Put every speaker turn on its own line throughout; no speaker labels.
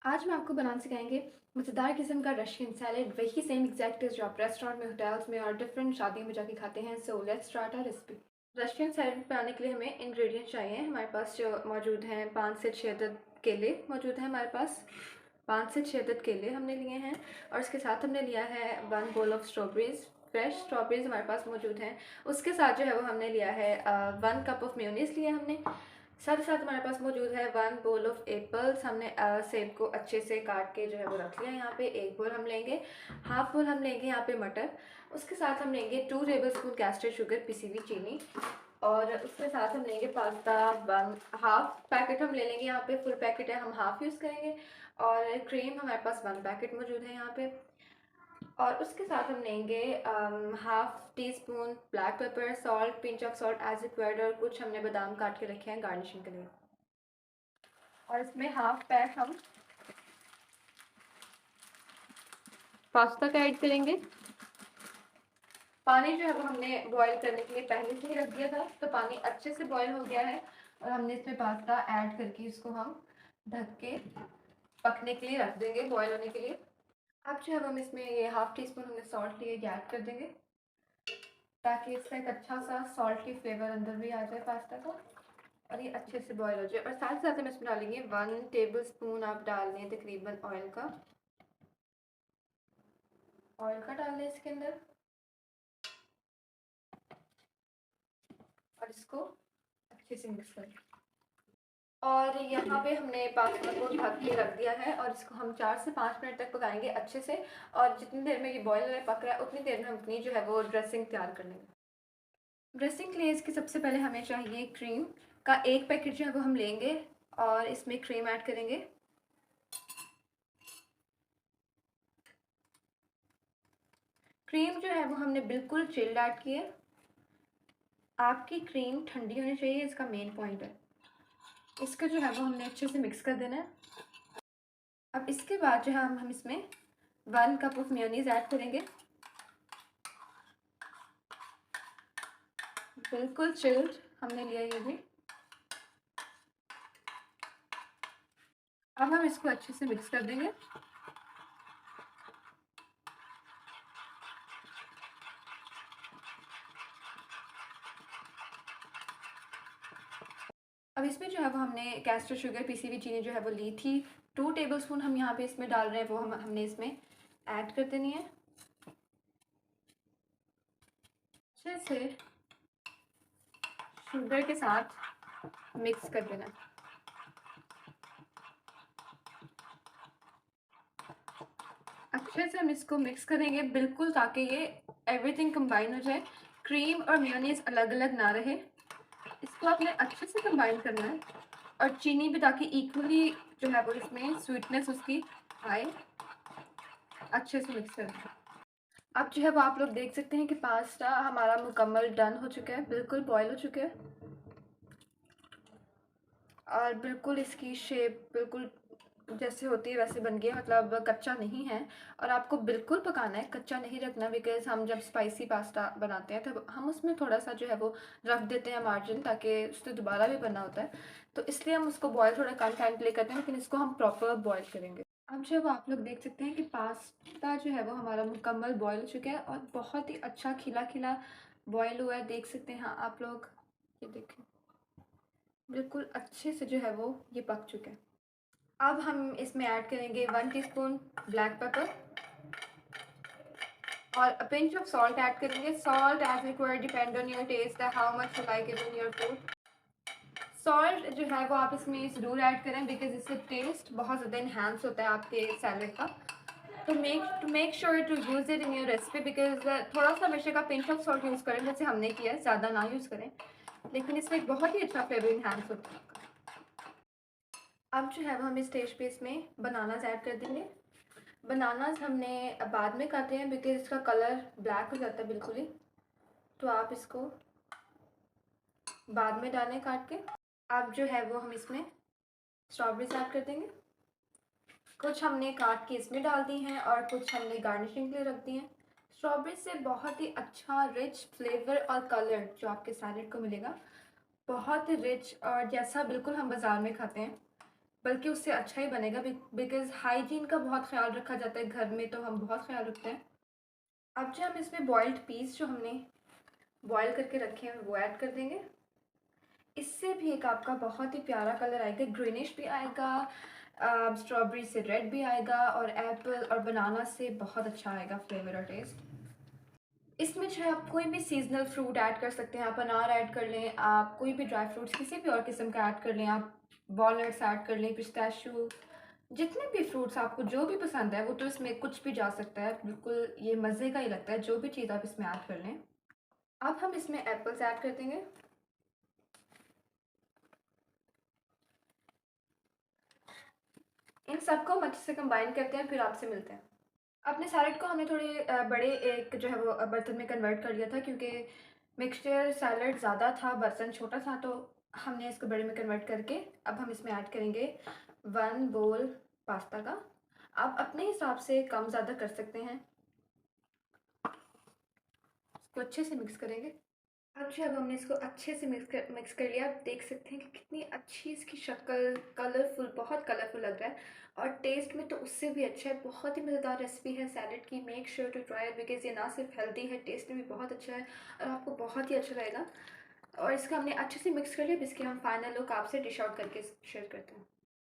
आज मैं आपको बनाना सिखाएँगे मज़ेदार किस्म का रशियन सैलेड, वही सेम एग्ज़ैक्ट जो आप रेस्टोरेंट में, होटल्स में और डिफरेंट शादियों में जाके खाते हैं। So let's start our recipe. Russian salad बनाने के लिए हमें इंग्रेडिएंट्स चाहिए। हमारे पास जो मौजूद हैं 5 से 6 अदद केले मौजूद हैं हमारे पास। 5 से 6 अदद केले हमने लिए हैं और इसके साथ हमने लिया है 1 bowl of strawberries. Fresh strawberries हमारे पास मौजूद हैं। उसके साथ जो है वो हमने लिया है 1 कप ऑफ मेयोनीज़ लिया हमने। साथ ही साथ हमारे पास मौजूद है 1 बोल ऑफ एप्पल्स। हमने सेब को अच्छे से काट के जो है वो रख लिया यहाँ पे। 1 बोल हम लेंगे। हाफ बोल हम लेंगे यहाँ पे मटर। उसके साथ हम लेंगे 2 टेबल स्पून कैस्टर शुगर, पिसी हुई चीनी। और उसके साथ हम लेंगे पास्ता 1 हाफ पैकेट हम ले लेंगे। यहाँ पे फुल पैकेट है, हम हाफ यूज़ करेंगे। और क्रीम हमारे पास 1 पैकेट मौजूद है यहाँ पे। और उसके साथ हम लेंगे half teaspoon black pepper, salt, pinch of salt as required, और कुछ हमने बादाम काट के रखे हैं गार्निशिंग के लिए। और इसमें हाफ पैक हम पास्ता का ऐड करेंगे। पानी जो है वो हमने बॉईल करने के लिए पहले से ही रख दिया था, तो पानी अच्छे से बॉईल हो गया है और हमने इसमें पास्ता ऐड करके इसको हम ढक के पकने के लिए रख देंगे, बॉईल होने के लिए। अब जो है हम इसमें ये हाफ टी स्पून हमने सॉल्ट लिए ऐड कर देंगे, ताकि इसका एक अच्छा सा सॉल्टी फ्लेवर अंदर भी आ जाए पास्ता का और ये अच्छे से बॉईल हो जाए। और साथ साथ हम इसमें डालेंगे 1 टेबल स्पून आप डाल लें तकरीबन ऑयल का डाल लें इसके अंदर और इसको अच्छे से मिक्स करें। और यहाँ पे हमने पास्ता को ढक के रख दिया है और इसको हम 4 से 5 मिनट तक पकाएंगे अच्छे से। और जितनी देर में ये बॉयल पक रहा है उतनी देर में हम अपनी जो है वो ड्रेसिंग तैयार कर लेंगे। ड्रेसिंग के लिए इसके सबसे पहले हमें चाहिए क्रीम का 1 पैकेट जो है वो हम लेंगे और इसमें क्रीम ऐड करेंगे। क्रीम जो है वो हमने बिल्कुल चिल्ड ऐड की है। आपकी क्रीम ठंडी होनी चाहिए, इसका मेन पॉइंट है। इसका जो है वो हमने अच्छे से मिक्स कर देना है। अब इसके बाद जो है हम इसमें 1 कप ऑफ मेयोनीज ऐड करेंगे। बिल्कुल चिल्ड हमने लिया ये भी। अब हम इसको अच्छे से मिक्स कर देंगे। अब इसमें जो है वो हमने कैस्टर शुगर, पिसी हुई चीनी जो है वो ली थी 2 टेबल स्पून हम यहाँ पे इसमें डाल रहे हैं, वो हमने इसमें ऐड कर देनी है। अच्छे से शुगर के साथ मिक्स कर देना। अच्छे से हम इसको मिक्स करेंगे बिल्कुल, ताकि ये एवरीथिंग कंबाइन हो जाए, क्रीम और मेयोनीज अलग अलग ना रहे। इसको आपने अच्छे से कंबाइन करना है और चीनी भी, ताकि इक्वली जो है वो इसमें स्वीटनेस उसकी आए। अच्छे से मिक्स करना है। अब जो है वो आप लोग देख सकते हैं कि पास्ता हमारा मुकम्मल डन हो चुका है, बिल्कुल बॉयल हो चुका है और बिल्कुल इसकी शेप बिल्कुल जैसे होती है वैसे बन गया, मतलब कच्चा नहीं है। और आपको बिल्कुल पकाना है, कच्चा नहीं रखना, बिकॉज हम जब स्पाइसी पास्ता बनाते हैं तब हम उसमें थोड़ा सा जो है वो रख देते हैं मार्जिन, ताकि उससे दोबारा भी बनना होता है, तो इसलिए हम उसको बॉयल थोड़ा कम टाइम के लिए करते हैं, लेकिन इसको हम प्रॉपर बॉयल करेंगे। अब जब आप लोग देख सकते हैं कि पास्ता जो है वो हमारा मुकम्मल बॉयल हो चुका है और बहुत ही अच्छा खिला खिला बॉयल हुआ है, देख सकते हैं। हाँ आप लोग ये देखें, बिल्कुल अच्छे से जो है वो ये पक चुका है। अब हम इसमें ऐड करेंगे 1 टीस्पून ब्लैक पेपर और a pinch of salt add करेंगे। Salt as required, depend on your taste, how much you like it in your food. Salt जो है वो आप इसमें ज़रूर ऐड करें, बिकॉज इससे टेस्ट बहुत ज़्यादा इन्हांस होता है आपके सैलेड का। तो make sure to use it in your recipe, because थोड़ा सा हमेशा का पिंच ऑफ सॉल्ट यूज़ करें, जैसे हमने किया, ज़्यादा ना यूज़ करें, लेकिन इसमें एक बहुत ही अच्छा फ्लेवर इन्हांस होता है। अब जो है वो हम इस स्टेज पे इसमें बनानास ऐड कर देंगे। बनानास हमने बाद में काटे हैं, बिकॉज इसका कलर ब्लैक हो जाता है बिल्कुल ही, तो आप इसको बाद में डालें काट के। अब जो है वो हम इसमें स्ट्रॉबेरीज ऐड कर देंगे। कुछ हमने काट के इसमें डाल दी हैं और कुछ हमने गार्निशिंग के लिए रख दी हैं। स्ट्रॉबेरी से बहुत ही अच्छा रिच फ्लेवर और कलर जो आपके सैलेड को मिलेगा, बहुत ही रिच, और जैसा बिल्कुल हम बाज़ार में खाते हैं बल्कि उससे अच्छा ही बनेगा बिकॉज़ हाइजीन का बहुत ख़्याल रखा जाता है घर में, तो हम बहुत ख़्याल रखते हैं। अब जो हम इसमें बॉइल्ड पीस जो हमने बॉयल करके रखे हैं वो ऐड कर देंगे। इससे भी एक आपका बहुत ही प्यारा कलर आएगा, ग्रीनिश भी आएगा, स्ट्रॉबेरी से रेड भी आएगा और एप्पल और बनाना से बहुत अच्छा आएगा फ्लेवर और टेस्ट। इसमें जो है आप कोई भी सीज़नल फ्रूट ऐड कर सकते हैं, आप अनार ऐड कर लें, आप कोई भी ड्राई फ्रूट्स किसी भी और किस्म का ऐड कर लें, आप वॉलनट्स ऐड कर लें, पिस्ताशियो, जितने भी फ्रूट्स आपको जो भी पसंद है वो तो इसमें कुछ भी जा सकता है, बिल्कुल ये मज़े का ही लगता है जो भी चीज़ आप इसमें ऐड कर लें। अब हम इसमें एप्पल्स ऐड कर देंगे। इन सबको हम अच्छे से कंबाइन करते हैं, फिर आपसे मिलते हैं। अपने सैलेड को हमने थोड़े बड़े एक जो है वो बर्तन में कन्वर्ट कर लिया था, क्योंकि मिक्सचर सैलेड ज़्यादा था, बर्तन छोटा था, तो हमने इसको बड़े में कन्वर्ट करके अब हम इसमें ऐड करेंगे 1 बोल पास्ता का। आप अपने हिसाब से कम ज़्यादा कर सकते हैं। इसको अच्छे से मिक्स करेंगे। अब जब हमने इसको अच्छे से मिक्स कर लिया, आप देख सकते हैं कि कितनी अच्छी इसकी शक्ल, कलरफुल, बहुत कलरफुल लग रहा है और टेस्ट में तो उससे भी अच्छा है। बहुत ही मज़ेदार रेसिपी है सैलेड की। Make sure to try it because ये ना सिर्फ हेल्दी है, टेस्ट में भी बहुत अच्छा है और आपको बहुत ही अच्छा लगेगा। और इसको हमने अच्छे से मिक्स कर लिया। अब इसके हम फाइनल लुक आपसे डिश आउट करके शेयर करते हैं।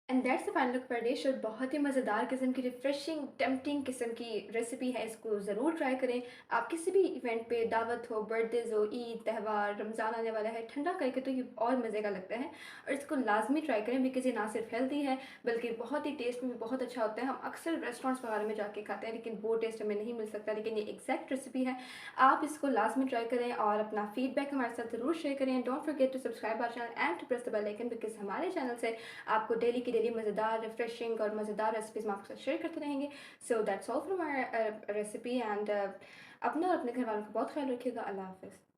And that's the final look for dish. और बहुत ही मज़ेदार किस्म की, रिफ्रेशिंग, टेम्पटिंग किस्म की रेसिपी है। इसको ज़रूर ट्राई करें। आप किसी भी इवेंट पे, दावत हो, बर्थडेज हो, ईद, त्यौहार, रमज़ान आने वाला है, ठंडा करके तो ये और मज़े का लगता है। और इसको लाजमी ट्राई करें बिकॉज़ ये ना सिर्फ हेल्दी है बल्कि बहुत ही टेस्ट में भी बहुत अच्छा होता है। हम अक्सर रेस्टोरेंट्स वगैरह में जाके खाते हैं लेकिन वो टेस्ट हमें नहीं मिल सकता, लेकिन ये एग्जैक्ट रेसिपी है। आप इसको लाजमी ट्राई करें और अपना फीडबैक हमारे साथ ज़रूर शेयर करें। Don't forget to subscribe our channel and to press the bell icon because हमारे चैनल से आपको डेली की डेली मज़ेदार, रिफ्रेशिंग और मज़ेदार रेसिपीज़ हम आपके साथ शेयर करते रहेंगे। So that's all from our recipe and अपना और अपने घर वालों का बहुत ख्याल रखिएगा। अल्लाह हाफ़िज़।